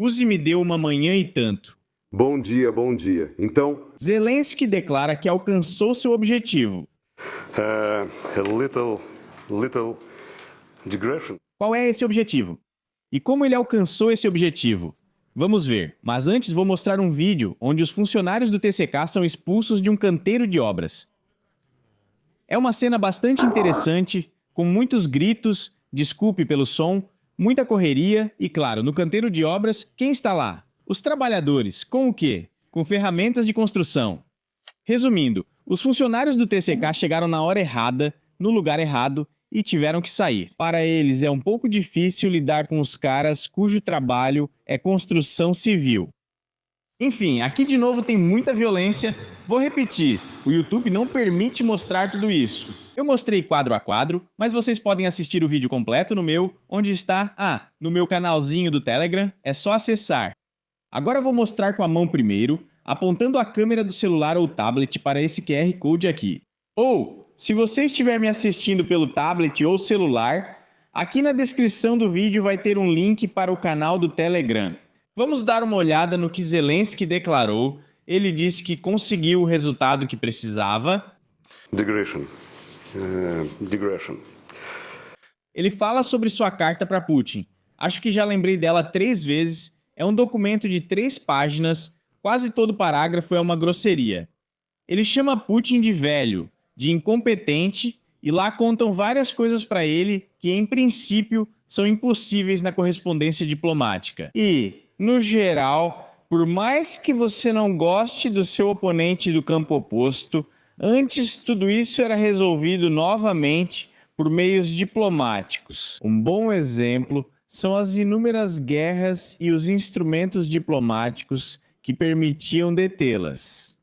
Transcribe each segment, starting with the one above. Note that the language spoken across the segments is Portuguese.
Uzi me deu uma manhã e tanto. Bom dia, bom dia. Então, Zelensky declara que alcançou seu objetivo. a little digression. Qual é esse objetivo? E como ele alcançou esse objetivo? Vamos ver, mas antes vou mostrar um vídeo onde os funcionários do TCK são expulsos de um canteiro de obras. É uma cena bastante interessante, com muitos gritos, desculpe pelo som, muita correria e, claro, no canteiro de obras, quem está lá? Os trabalhadores. Com o quê? Com ferramentas de construção. Resumindo, os funcionários do TCK chegaram na hora errada, no lugar errado e tiveram que sair. Para eles é um pouco difícil lidar com os caras cujo trabalho é construção civil. Enfim, aqui de novo tem muita violência. Vou repetir, o YouTube não permite mostrar tudo isso. Eu mostrei quadro a quadro, mas vocês podem assistir o vídeo completo no meu, onde está? No meu canalzinho do Telegram, é só acessar. Agora eu vou mostrar com a mão primeiro, apontando a câmera do celular ou tablet para esse QR Code aqui. Ou, se você estiver me assistindo pelo tablet ou celular, aqui na descrição do vídeo vai ter um link para o canal do Telegram. Vamos dar uma olhada no que Zelensky declarou. Ele disse que conseguiu o resultado que precisava. Digression. Ele fala sobre sua carta para Putin. Acho que já lembrei dela 3 vezes. É um documento de 3 páginas. Quase todo parágrafo é uma grosseria. Ele chama Putin de velho, de incompetente, e lá contam várias coisas para ele que, em princípio, são impossíveis na correspondência diplomática. E, no geral, por mais que você não goste do seu oponente do campo oposto, antes tudo isso era resolvido novamente por meios diplomáticos. Um bom exemplo são as inúmeras guerras e os instrumentos diplomáticos que permitiam detê-las.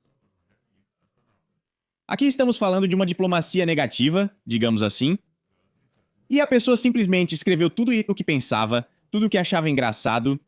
Aqui estamos falando de uma diplomacia negativa, digamos assim, e a pessoa simplesmente escreveu tudo o que pensava, tudo o que achava engraçado.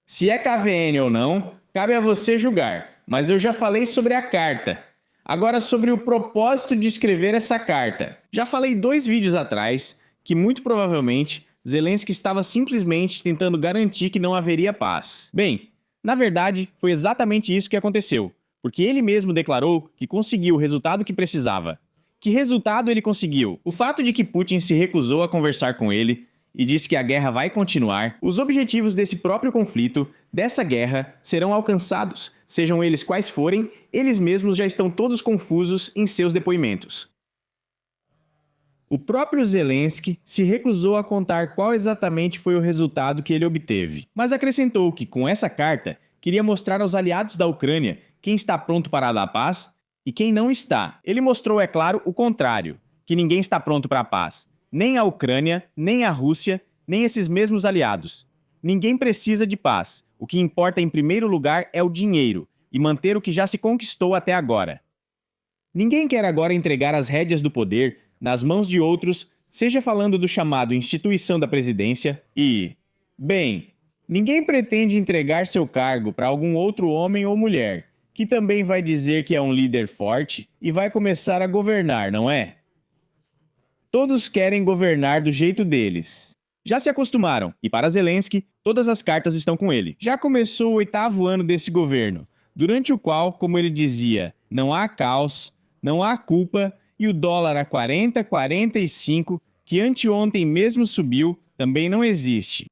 Se é KVN ou não, cabe a você julgar, mas eu já falei sobre a carta. Agora sobre o propósito de escrever essa carta. Já falei 2 vídeos atrás que muito provavelmente Zelensky estava simplesmente tentando garantir que não haveria paz. Bem, na verdade foi exatamente isso que aconteceu, porque ele mesmo declarou que conseguiu o resultado que precisava. Que resultado ele conseguiu? O fato de que Putin se recusou a conversar com ele e disse que a guerra vai continuar, os objetivos desse próprio conflito, dessa guerra, serão alcançados, sejam eles quais forem, eles mesmos já estão todos confusos em seus depoimentos. O próprio Zelensky se recusou a contar qual exatamente foi o resultado que ele obteve, mas acrescentou que, com essa carta, queria mostrar aos aliados da Ucrânia quem está pronto para dar paz e quem não está. Ele mostrou, é claro, o contrário, que ninguém está pronto para a paz. Nem a Ucrânia, nem a Rússia, nem esses mesmos aliados. Ninguém precisa de paz. O que importa em primeiro lugar é o dinheiro e manter o que já se conquistou até agora. Ninguém quer agora entregar as rédeas do poder nas mãos de outros, seja falando do chamado instituição da presidência e... Bem, ninguém pretende entregar seu cargo para algum outro homem ou mulher, que também vai dizer que é um líder forte e vai começar a governar, não é? Todos querem governar do jeito deles. Já se acostumaram, e para Zelensky, todas as cartas estão com ele. Já começou o 8º ano desse governo, durante o qual, como ele dizia, não há caos, não há culpa, e o dólar a 40, 45, que anteontem mesmo subiu, também não existe.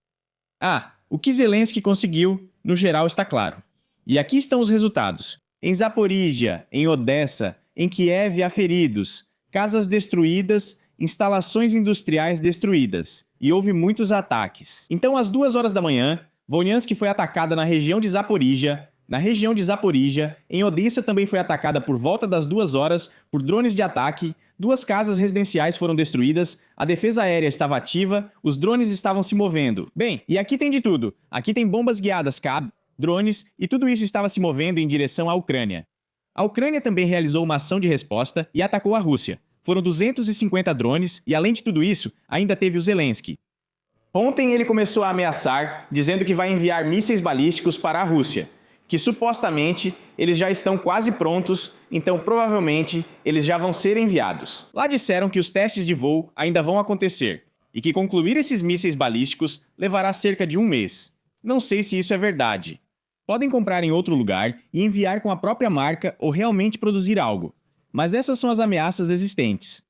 O que Zelensky conseguiu, no geral, está claro. E aqui estão os resultados. Em Zaporíjia, em Odessa, em Kiev há feridos, casas destruídas, instalações industriais destruídas, e houve muitos ataques. Então, às 2 horas da manhã, Volnyansk foi atacada na região de Zaporíjia. Em Odessa também foi atacada por volta das 2 horas por drones de ataque, 2 casas residenciais foram destruídas, a defesa aérea estava ativa, os drones estavam se movendo. Bem, e aqui tem de tudo. Aqui tem bombas guiadas CAB, drones, e tudo isso estava se movendo em direção à Ucrânia. A Ucrânia também realizou uma ação de resposta e atacou a Rússia. Foram 250 drones e, além de tudo isso, ainda teve o Zelensky. Ontem ele começou a ameaçar, dizendo que vai enviar mísseis balísticos para a Rússia, que supostamente eles já estão quase prontos, então provavelmente eles já vão ser enviados. Lá disseram que os testes de voo ainda vão acontecer e que concluir esses mísseis balísticos levará cerca de 1 mês. Não sei se isso é verdade. Podem comprar em outro lugar e enviar com a própria marca ou realmente produzir algo. Mas essas são as ameaças existentes.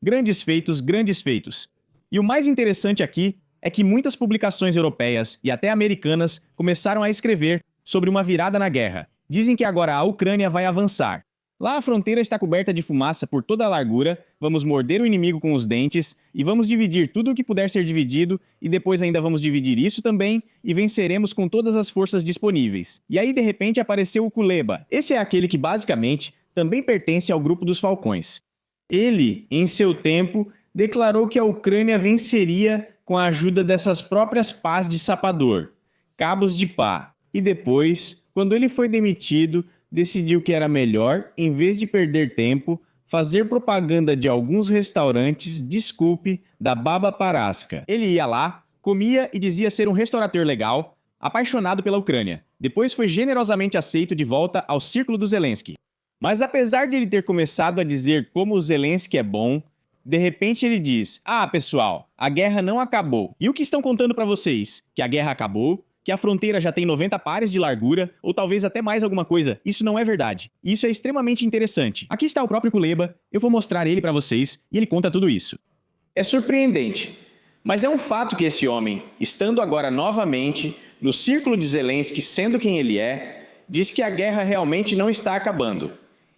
Grandes feitos, grandes feitos. E o mais interessante aqui é que muitas publicações europeias e até americanas começaram a escrever sobre uma virada na guerra. Dizem que agora a Ucrânia vai avançar. Lá a fronteira está coberta de fumaça por toda a largura, vamos morder o inimigo com os dentes e vamos dividir tudo o que puder ser dividido e depois ainda vamos dividir isso também e venceremos com todas as forças disponíveis. E aí de repente apareceu o Kuleba. Esse é aquele que basicamente também pertence ao grupo dos Falcões. Ele, em seu tempo, declarou que a Ucrânia venceria com a ajuda dessas próprias pás de sapador, cabos de pá. E depois, quando ele foi demitido, decidiu que era melhor, em vez de perder tempo, fazer propaganda de alguns restaurantes, desculpe, da Baba Parasca. Ele ia lá, comia e dizia ser um restaurador legal, apaixonado pela Ucrânia. Depois foi generosamente aceito de volta ao círculo do Zelensky. Mas apesar de ele ter começado a dizer como o Zelensky é bom, de repente ele diz: "Ah, pessoal, a guerra não acabou. E o que estão contando pra vocês? Que a guerra acabou? Que a fronteira já tem 90 pares de largura, ou talvez até mais alguma coisa. Isso não é verdade. Isso é extremamente interessante. Aqui está o próprio Kuleba, eu vou mostrar ele pra vocês, e ele conta tudo isso. É surpreendente, mas é um fato que esse homem, estando agora novamente no círculo de Zelensky, sendo quem ele é, diz que a guerra realmente não está acabando.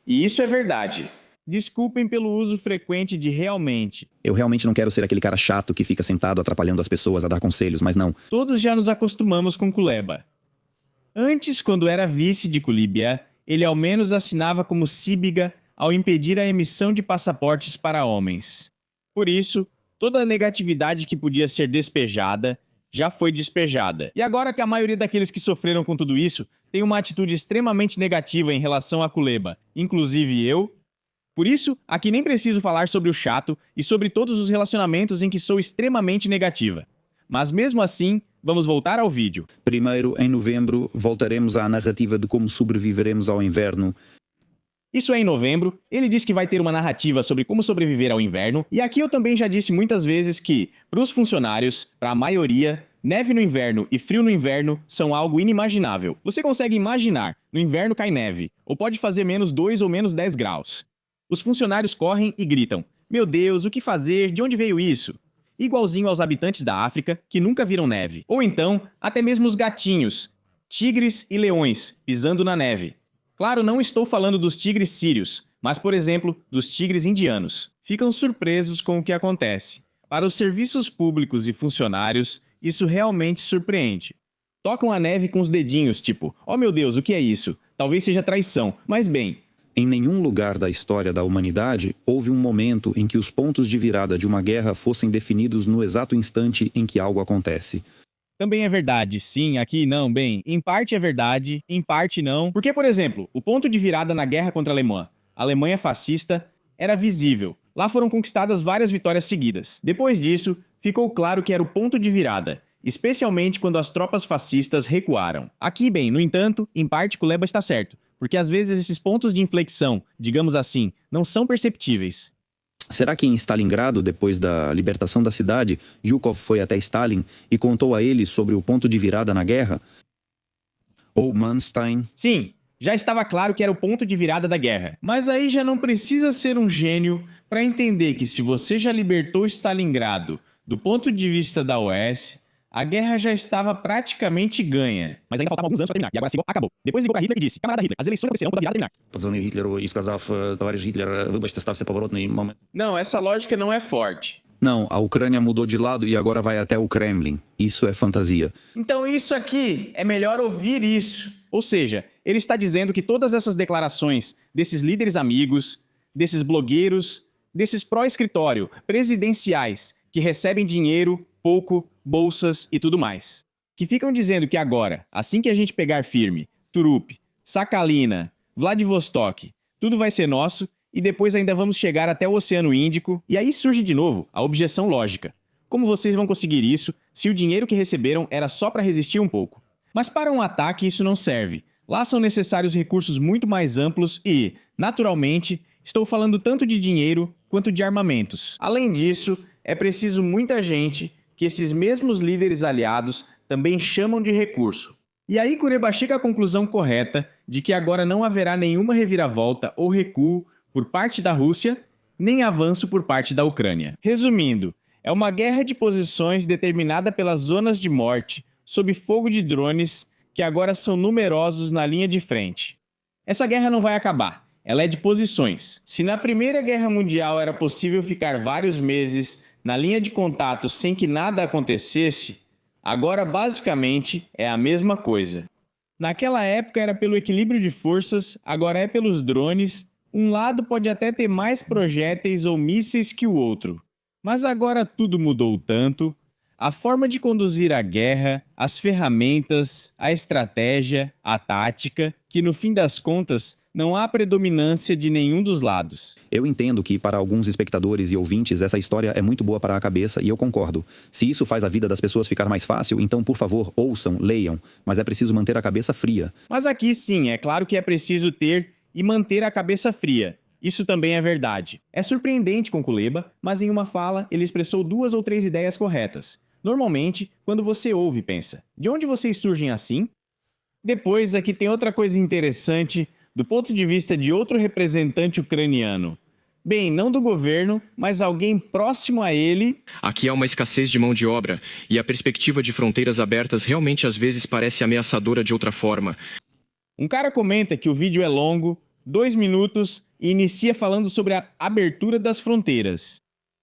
E isso é verdade. Desculpem pelo uso frequente de realmente. Eu realmente não quero ser aquele cara chato que fica sentado atrapalhando as pessoas a dar conselhos, mas não. Todos já nos acostumamos com Kuleba. Antes, quando era vice de Kulibia, ele ao menos assinava como síbiga ao impedir a emissão de passaportes para homens. Por isso, toda a negatividade que podia ser despejada já foi despejada. E agora que a maioria daqueles que sofreram com tudo isso tem uma atitude extremamente negativa em relação a Kuleba, inclusive eu. Por isso, aqui nem preciso falar sobre o chato e sobre todos os relacionamentos em que sou extremamente negativa. Mas mesmo assim, vamos voltar ao vídeo. Primeiro, em novembro, voltaremos à narrativa de como sobreviveremos ao inverno. Isso é em novembro, ele diz que vai ter uma narrativa sobre como sobreviver ao inverno, e aqui eu também já disse muitas vezes que, para os funcionários, para a maioria, neve no inverno e frio no inverno são algo inimaginável. Você consegue imaginar, no inverno cai neve, ou pode fazer menos 2 ou menos 10 graus. Os funcionários correm e gritam: "Meu Deus, o que fazer? De onde veio isso?" Igualzinho aos habitantes da África, que nunca viram neve. Ou então, até mesmo os gatinhos, tigres e leões, pisando na neve. Claro, não estou falando dos tigres sírios, mas, por exemplo, dos tigres indianos. Ficam surpresos com o que acontece. Para os serviços públicos e funcionários, isso realmente surpreende. Tocam a neve com os dedinhos, tipo: "Oh meu Deus, o que é isso? Talvez seja traição, mas bem..." Em nenhum lugar da história da humanidade houve um momento em que os pontos de virada de uma guerra fossem definidos no exato instante em que algo acontece. Também é verdade, sim, aqui não, bem, em parte é verdade, em parte não. Porque, por exemplo, o ponto de virada na guerra contra a Alemanha fascista, era visível. Lá foram conquistadas várias vitórias seguidas. Depois disso, ficou claro que era o ponto de virada, especialmente quando as tropas fascistas recuaram. Aqui, bem, no entanto, em parte Kuleba está certo, porque às vezes esses pontos de inflexão, digamos assim, não são perceptíveis. Será que em Stalingrado, depois da libertação da cidade, Zhukov foi até Stalin e contou a ele sobre o ponto de virada na guerra? Ou Manstein? Sim, já estava claro que era o ponto de virada da guerra. Mas aí já não precisa ser um gênio para entender que se você já libertou Stalingrado do ponto de vista da OS, a guerra já estava praticamente ganha. Mas ainda faltavam alguns anos para terminar, e agora sim, acabou. Depois ligou para Hitler e disse: "Camarada Hitler, as eleições acontecerão quando a virada terminar." Подзвонив Гітлеру і сказав: "Товариш Гітлер, вибачте, стався поворотний момент." Não, essa lógica não é forte. Não, a Ucrânia mudou de lado e agora vai até o Kremlin. Isso é fantasia. Então isso aqui, é melhor ouvir isso. Ou seja, ele está dizendo que todas essas declarações desses líderes amigos, desses blogueiros, desses pró-escritório, presidenciais, que recebem dinheiro, pouco, bolsas e tudo mais, que ficam dizendo que agora, assim que a gente pegar firme, Turup, Sakhalina, Vladivostok, tudo vai ser nosso e depois ainda vamos chegar até o Oceano Índico, e aí surge de novo a objeção lógica. Como vocês vão conseguir isso se o dinheiro que receberam era só para resistir um pouco? Mas para um ataque isso não serve. Lá são necessários recursos muito mais amplos e, naturalmente, estou falando tanto de dinheiro quanto de armamentos. Além disso, é preciso muita gente que esses mesmos líderes aliados também chamam de recurso. E aí Kuleba chega à conclusão correta de que agora não haverá nenhuma reviravolta ou recuo por parte da Rússia, nem avanço por parte da Ucrânia. Resumindo, é uma guerra de posições determinada pelas zonas de morte, sob fogo de drones, que agora são numerosos na linha de frente. Essa guerra não vai acabar, ela é de posições. Se na Primeira Guerra Mundial era possível ficar vários meses na linha de contato sem que nada acontecesse, agora basicamente é a mesma coisa. Naquela época era pelo equilíbrio de forças, agora é pelos drones. Um lado pode até ter mais projéteis ou mísseis que o outro. Mas agora tudo mudou tanto. A forma de conduzir a guerra, as ferramentas, a estratégia, a tática, que no fim das contas não há predominância de nenhum dos lados. Eu entendo que, para alguns espectadores e ouvintes, essa história é muito boa para a cabeça e eu concordo. Se isso faz a vida das pessoas ficar mais fácil, então, por favor, ouçam, leiam. Mas é preciso manter a cabeça fria. Mas aqui sim, é claro que é preciso ter e manter a cabeça fria. Isso também é verdade. É surpreendente com Kuleba, mas em uma fala ele expressou 2 ou 3 ideias corretas. Normalmente, quando você ouve e pensa, de onde vocês surgem assim? Depois, aqui tem outra coisa interessante do ponto de vista de outro representante ucraniano. Bem, não do governo, mas alguém próximo a ele. Aqui há uma escassez de mão de obra, e a perspectiva de fronteiras abertas realmente às vezes parece ameaçadora de outra forma. Um cara comenta que o vídeo é longo, 2 minutos, e inicia falando sobre a abertura das fronteiras.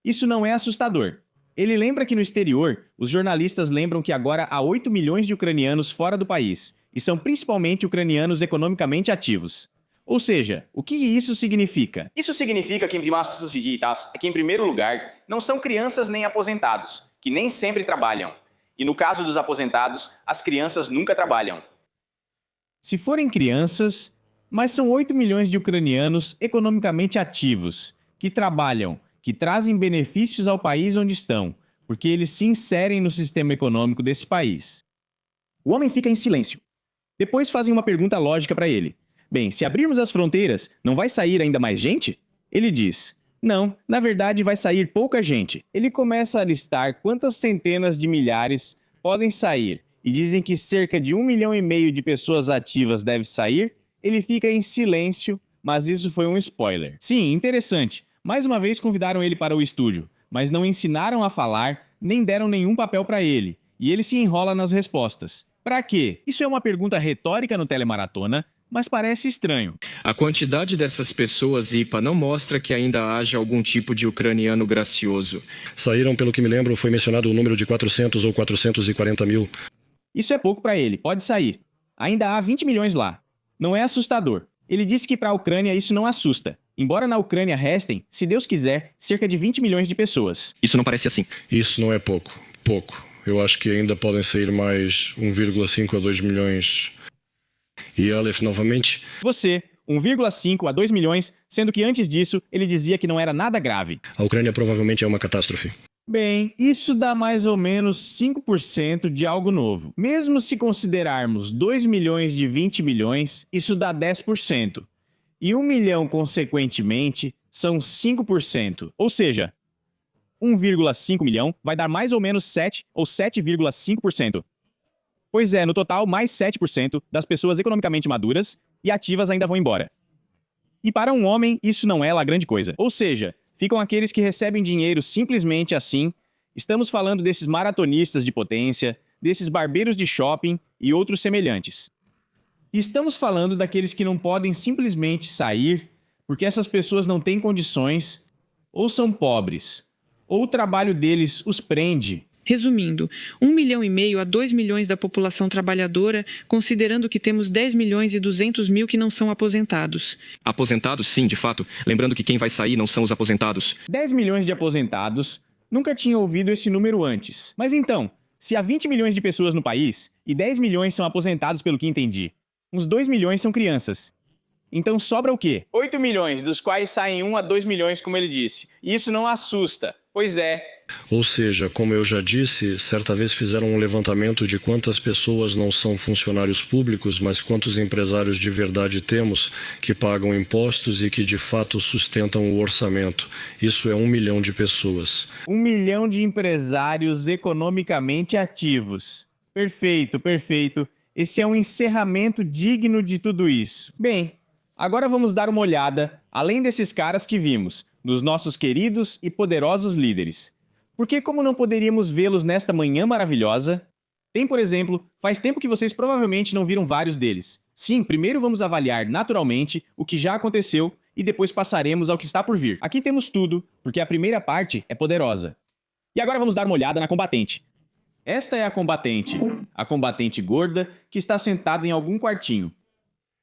Isso não é assustador. Ele lembra que no exterior, os jornalistas lembram que agora há 8 milhões de ucranianos fora do país, e são principalmente ucranianos economicamente ativos. Ou seja, o que isso significa? Isso significa que, em primeiro lugar, não são crianças nem aposentados, que nem sempre trabalham. E no caso dos aposentados, as crianças nunca trabalham. Se forem crianças, mas são 8 milhões de ucranianos economicamente ativos, que trabalham, que trazem benefícios ao país onde estão, porque eles se inserem no sistema econômico desse país. O homem fica em silêncio. Depois fazem uma pergunta lógica para ele. Bem, se abrirmos as fronteiras, não vai sair ainda mais gente? Ele diz, não, na verdade vai sair pouca gente. Ele começa a listar quantas centenas de milhares podem sair e dizem que cerca de 1,5 milhão de pessoas ativas deve sair. Ele fica em silêncio, mas isso foi um spoiler. Sim, interessante. Mais uma vez convidaram ele para o estúdio, mas não ensinaram a falar, nem deram nenhum papel para ele, e ele se enrola nas respostas. Pra quê? Isso é uma pergunta retórica no Telemaratona, mas parece estranho. A quantidade dessas pessoas, Ipa, não mostra que ainda haja algum tipo de ucraniano gracioso. Saíram, pelo que me lembro, foi mencionado o número de 400 ou 440 mil. Isso é pouco para ele, pode sair. Ainda há 20 milhões lá. Não é assustador. Ele disse que para a Ucrânia isso não assusta. Embora na Ucrânia restem, se Deus quiser, cerca de 20 milhões de pessoas. Isso não parece assim. Isso não é pouco. Pouco. Eu acho que ainda podem sair mais 1,5 a 2 milhões. E Aleph novamente? Você, 1,5 a 2 milhões, sendo que antes disso ele dizia que não era nada grave. A Ucrânia provavelmente é uma catástrofe. Bem, isso dá mais ou menos 5% de algo novo. Mesmo se considerarmos 2 milhões de 20 milhões, isso dá 10%. E 1 milhão, consequentemente, são 5%. Ou seja, 1,5 milhão vai dar mais ou menos 7 ou 7,5%. Pois é, no total, mais 7% das pessoas economicamente maduras e ativas ainda vão embora. E para um homem, isso não é lá grande coisa. Ou seja, ficam aqueles que recebem dinheiro simplesmente assim. Estamos falando desses maratonistas de potência, desses barbeiros de shopping e outros semelhantes. Estamos falando daqueles que não podem simplesmente sair porque essas pessoas não têm condições, ou são pobres, ou o trabalho deles os prende. Resumindo, 1,5 milhão a 2 milhões da população trabalhadora, considerando que temos 10 milhões e 200 mil que não são aposentados. Aposentados, sim, de fato. Lembrando que quem vai sair não são os aposentados. 10 milhões de aposentados. Nunca tinha ouvido esse número antes. Mas então, se há 20 milhões de pessoas no país, e 10 milhões são aposentados pelo que entendi, uns 2 milhões são crianças. Então sobra o quê? 8 milhões, dos quais saem 1 a 2 milhões, como ele disse. E isso não assusta. Pois é. Ou seja, como eu já disse, certa vez fizeram um levantamento de quantas pessoas não são funcionários públicos, mas quantos empresários de verdade temos que pagam impostos e que de fato sustentam o orçamento. Isso é 1 milhão de pessoas. 1 milhão de empresários economicamente ativos. Perfeito, perfeito. Esse é um encerramento digno de tudo isso. Bem, agora vamos dar uma olhada, além desses caras que vimos, nos nossos queridos e poderosos líderes. Porque como não poderíamos vê-los nesta manhã maravilhosa? Tem, por exemplo, faz tempo que vocês provavelmente não viram vários deles. Sim, primeiro vamos avaliar naturalmente o que já aconteceu e depois passaremos ao que está por vir. Aqui temos tudo, porque a primeira parte é poderosa. E agora vamos dar uma olhada na combatente. Esta é a combatente gorda que está sentada em algum quartinho.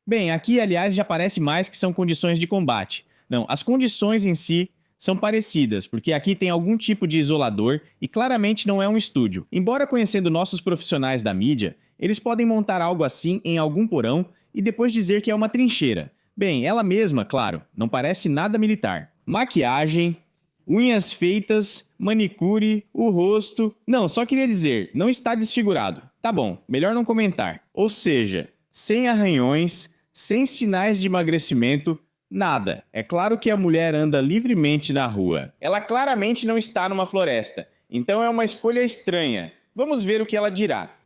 Bem, aqui aliás já parece mais que são condições de combate. Não, as condições em si são parecidas, porque aqui tem algum tipo de isolador e claramente não é um estúdio. Embora conhecendo nossos profissionais da mídia, eles podem montar algo assim em algum porão e depois dizer que é uma trincheira. Bem, ela mesma, claro, não parece nada militar. Maquiagem, unhas feitas, manicure, o rosto... Não, só queria dizer, não está desfigurado. Tá bom, melhor não comentar. Ou seja, sem arranhões, sem sinais de emagrecimento, nada. É claro que a mulher anda livremente na rua. Ela claramente não está numa floresta, então é uma escolha estranha. Vamos ver o que ela dirá.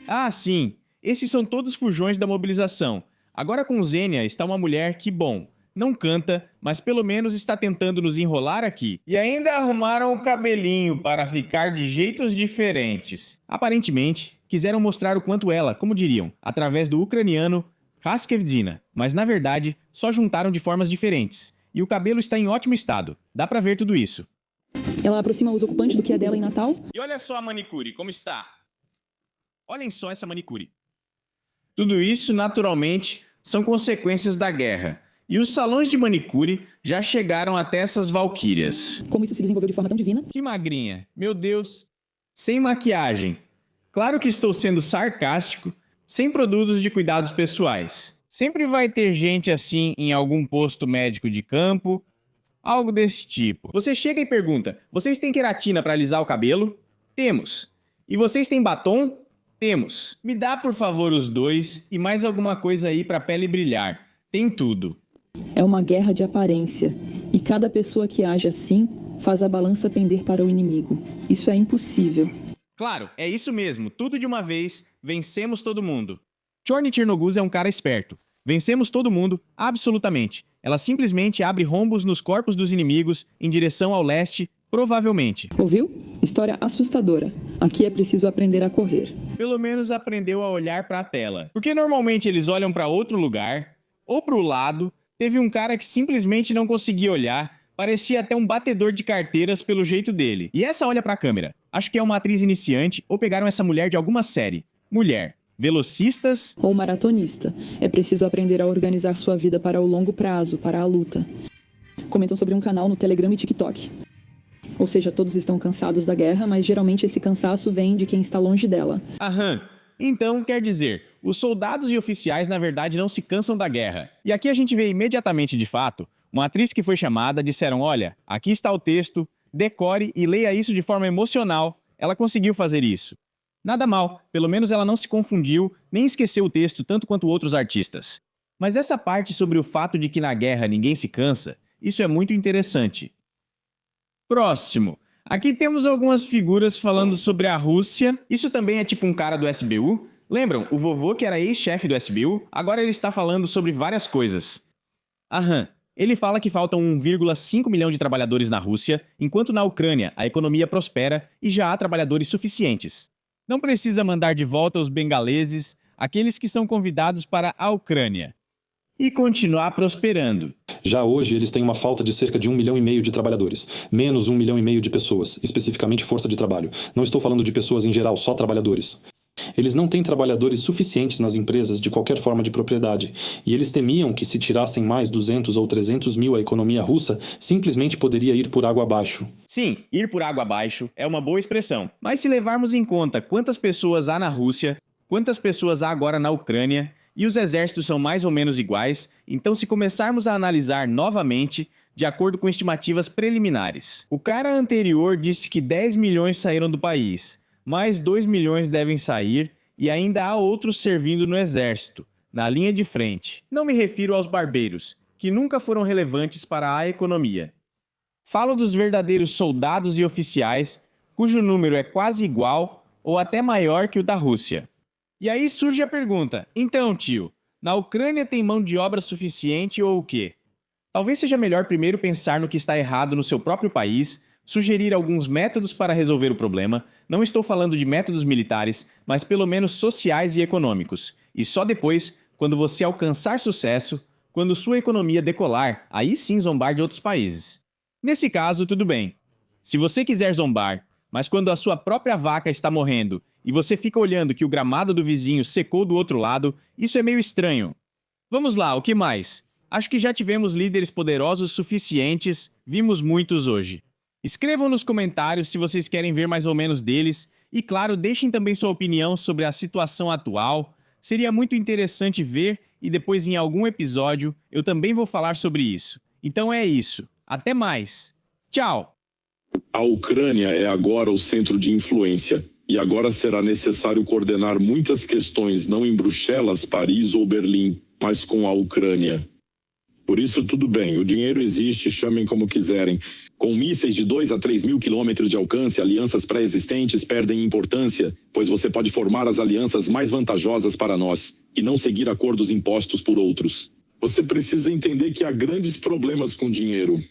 Ah, sim. Esses são todos fujões da mobilização. Agora com Zênia está uma mulher que, bom, não canta, mas pelo menos está tentando nos enrolar aqui. E ainda arrumaram o cabelinho para ficar de jeitos diferentes. Aparentemente, quiseram mostrar o quanto ela, como diriam, através do ucraniano Haskevdina, mas na verdade só juntaram de formas diferentes. E o cabelo está em ótimo estado, dá pra ver tudo isso. Ela aproxima os ocupantes do que é dela em Natal. E olha só a manicure, como está? Olhem só essa manicure. Tudo isso, naturalmente, são consequências da guerra. E os salões de manicure já chegaram até essas valquírias. Como isso se desenvolveu de forma tão divina? Que magrinha, meu Deus. Sem maquiagem. Claro que estou sendo sarcástico, sem produtos de cuidados pessoais. Sempre vai ter gente assim em algum posto médico de campo, algo desse tipo. Você chega e pergunta, vocês têm queratina para alisar o cabelo? Temos. E vocês têm batom? Temos. Me dá por favor os dois e mais alguma coisa aí para a pele brilhar. Tem tudo. É uma guerra de aparência. E cada pessoa que age assim faz a balança pender para o inimigo. Isso é impossível. Claro, é isso mesmo. Tudo de uma vez. Vencemos todo mundo. Chorny Chernoguz é um cara esperto. Vencemos todo mundo, absolutamente. Ela simplesmente abre rombos nos corpos dos inimigos em direção ao leste, provavelmente. Ouviu? História assustadora. Aqui é preciso aprender a correr. Pelo menos aprendeu a olhar para a tela. Porque normalmente eles olham para outro lugar, ou para o lado. Teve um cara que simplesmente não conseguia olhar, parecia até um batedor de carteiras pelo jeito dele. E essa olha para a câmera. Acho que é uma atriz iniciante ou pegaram essa mulher de alguma série. Mulher. Velocistas... Ou maratonista. É preciso aprender a organizar sua vida para o longo prazo, para a luta. Comentam sobre um canal no Telegram e TikTok. Ou seja, todos estão cansados da guerra, mas geralmente esse cansaço vem de quem está longe dela. Aham. Então, quer dizer, os soldados e oficiais na verdade não se cansam da guerra. E aqui a gente vê imediatamente, de fato, uma atriz que foi chamada, disseram, olha, aqui está o texto, decore e leia isso de forma emocional. Ela conseguiu fazer isso. Nada mal, pelo menos ela não se confundiu, nem esqueceu o texto tanto quanto outros artistas. Mas essa parte sobre o fato de que na guerra ninguém se cansa, isso é muito interessante. Próximo. Aqui temos algumas figuras falando sobre a Rússia. Isso também é tipo um cara do SBU. Lembram? O vovô que era ex-chefe do SBU, agora ele está falando sobre várias coisas. Aham. Ele fala que faltam 1,5 milhão de trabalhadores na Rússia, enquanto na Ucrânia a economia prospera e já há trabalhadores suficientes. Não precisa mandar de volta os bengaleses, aqueles que são convidados para a Ucrânia. E continuar prosperando. Já hoje, eles têm uma falta de cerca de 1,5 milhão de trabalhadores. Menos 1,5 milhão de pessoas, especificamente força de trabalho. Não estou falando de pessoas em geral, só trabalhadores. Eles não têm trabalhadores suficientes nas empresas de qualquer forma de propriedade. E eles temiam que se tirassem mais 200 ou 300 mil a economia russa, simplesmente poderia ir por água abaixo. Sim, ir por água abaixo é uma boa expressão. Mas se levarmos em conta quantas pessoas há na Rússia, quantas pessoas há agora na Ucrânia, e os exércitos são mais ou menos iguais, então se começarmos a analisar novamente, de acordo com estimativas preliminares. O cara anterior disse que 10 milhões saíram do país, mais 2 milhões devem sair e ainda há outros servindo no exército, na linha de frente. Não me refiro aos barbeiros, que nunca foram relevantes para a economia. Falo dos verdadeiros soldados e oficiais, cujo número é quase igual ou até maior que o da Rússia. E aí surge a pergunta: então, tio, na Ucrânia tem mão de obra suficiente ou o quê? Talvez seja melhor primeiro pensar no que está errado no seu próprio país, sugerir alguns métodos para resolver o problema. Não estou falando de métodos militares, mas pelo menos sociais e econômicos. E só depois, quando você alcançar sucesso, quando sua economia decolar, aí sim zombar de outros países. Nesse caso, tudo bem. Se você quiser zombar, mas quando a sua própria vaca está morrendo e você fica olhando que o gramado do vizinho secou do outro lado, isso é meio estranho. Vamos lá, o que mais? Acho que já tivemos líderes poderosos suficientes, vimos muitos hoje. Escrevam nos comentários se vocês querem ver mais ou menos deles e, claro, deixem também sua opinião sobre a situação atual. Seria muito interessante ver e depois em algum episódio eu também vou falar sobre isso. Então é isso. Até mais. Tchau! A Ucrânia é agora o centro de influência e agora será necessário coordenar muitas questões não em Bruxelas, Paris ou Berlim, mas com a Ucrânia. Por isso, tudo bem, o dinheiro existe, chamem como quiserem. Com mísseis de 2 a 3 mil quilômetros de alcance, alianças pré-existentes perdem importância, pois você pode formar as alianças mais vantajosas para nós e não seguir acordos impostos por outros. Você precisa entender que há grandes problemas com dinheiro.